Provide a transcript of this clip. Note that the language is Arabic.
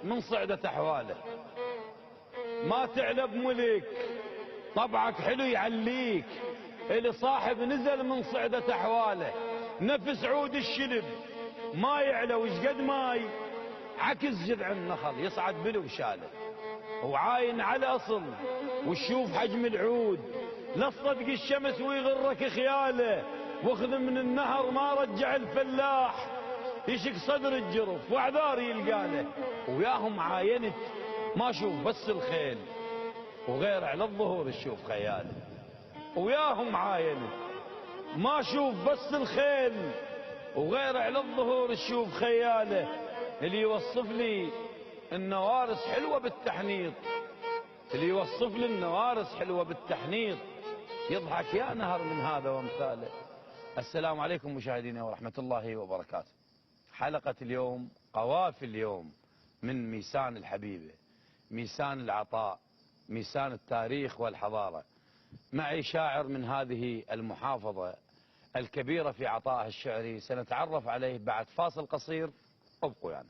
من صعدة أحواله. ما تعلى بملك طبعك حلو يعليك، اللي صاحب نزل من صعدة أحواله. نفس عود الشلب ما يعلى وش قد ماي، عكس جذع النخل يصعد بلو وشاله. وعاين على أصل وتشوف حجم العود، لا تصدق الشمس ويغرك خياله. واخذ من النهر ما رجع الفلاح، يشق صدر الجرف واعذار يلقاله. وياهم عاينت ما اشوف بس الخيل، وغير على الظهور تشوف خياله. وياهم عاينت ما اشوف بس الخيل، وغير على الظهور تشوف خياله. اللي يوصف لي النوارس حلوة بالتحنيط، اللي يوصف لي النوارس حلوة بالتحنيط، يضحك يا نهر من هذا وامثاله. السلام عليكم مشاهدينا ورحمة الله وبركاته. حلقة اليوم قوافي اليوم من ميسان الحبيبة، ميسان العطاء، ميسان التاريخ والحضارة. معي شاعر من هذه المحافظة الكبيرة في عطائه الشعري، سنتعرف عليه بعد فاصل قصير. ابقوا يعني.